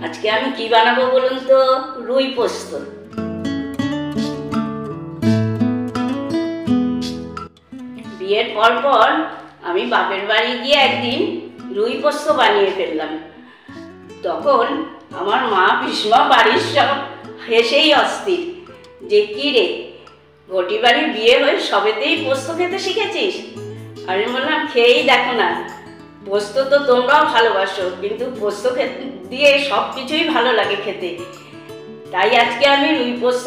আজকে আমি কি বানাবো বলুন তো? রুই পোস্ত। বিয়ের পর আমি বাপের বাড়ি গিয়ে একদিন রুই পোস্ত বানিয়ে ফেললাম। তখন আমার মা পিসমা বাড়ির সব হেসেই অস্থির যে কি রে, ঘটি বাড়ির বিয়ে হয়ে সবেতেই পোস্ত খেতে শিখেছিস? আমি বললাম খেয়েই দেখো না, পোস্ত তো তোমরাও ভালোবাসো, কিন্তু পোস্ত দিয়ে সব কিছুই ভালো লাগে খেতে। তাই আজকে আমি রুই পোস্ত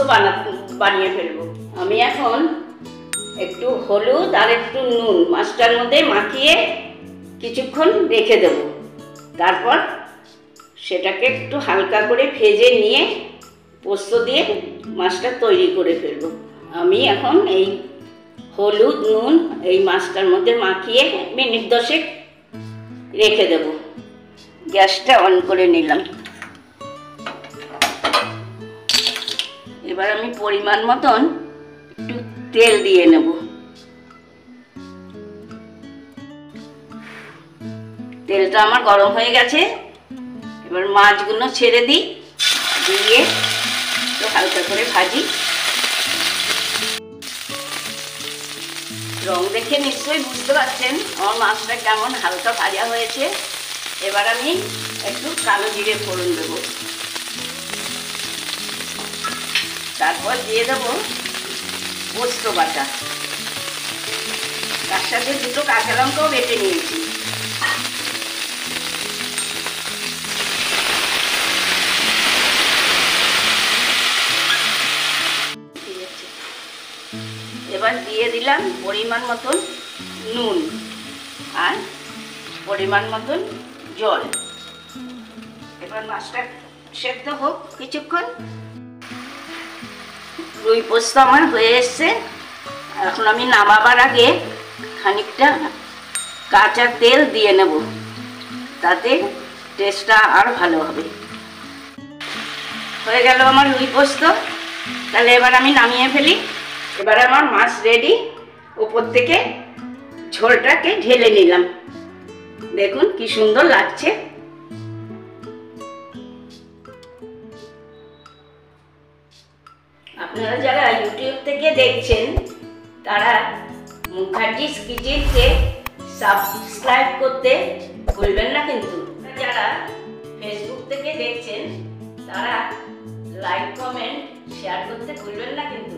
বানিয়ে ফেলবো। আমি এখন একটু হলুদ আর একটু নুন মাছটার মধ্যে মাখিয়ে কিছুক্ষণ রেখে দেব। তারপর সেটাকে একটু হালকা করে ভেজে নিয়ে পোস্ত দিয়ে মাছটা তৈরি করে ফেলবো। আমি এখন এই হলুদ নুন এই মাছটার মধ্যে মাখিয়ে মিনিট 10 রেখে দেব। গ্যাসটা অন করে নিলাম। এবার আমি পরিমাণ মতন একটু তেল দিয়ে নেব। তেলটা আমার গরম হয়ে গেছে। এবার মাছগুলো ছেড়ে দিই, দিয়ে একটু হালকা করে ভাজি। রং দেখে নিশ্চয়ই বুঝতে পারছেন আমার মাছটা কেমন হালকা ভাজা হয়েছে। এবার আমি একটু কালো জিরে ফোড়ন দেব। তারপর দিয়ে দেব পোস্ত বাটা। তার সাথে দুটো কাঁচা লঙ্কাও বেটে নিয়েছি। এবার দিয়ে দিলাম পরিমাণ মতন নুন আর পরিমাণ মতন জল। এবার মাছটা সেদ্ধ হোক কিছুক্ষণ। রুই পোস্ত আমার হয়ে এসছে। এখন আমি নামাবার আগে খানিকটা কাঁচা তেল দিয়ে নেব, তাতে টেস্টটা আর ভালো হবে। হয়ে গেল আমার রুই পোস্ত। তাহলে এবার আমি নামিয়ে ফেলি। এবার আমার মাছ রেডি। উপর থেকে ঝোলটাকে ঢেলে নিলাম। দেখুন কি সুন্দর লাগছে। আপনারা যারা ইউটিউব থেকে দেখছেন তারা মুখার্জিস কিচেনকে সাবস্ক্রাইব করতে ভুলবেন না কিন্তু। যারা ফেসবুক থেকে দেখছেন তারা লাইক কমেন্ট শেয়ার করতে ভুলবেন না কিন্তু।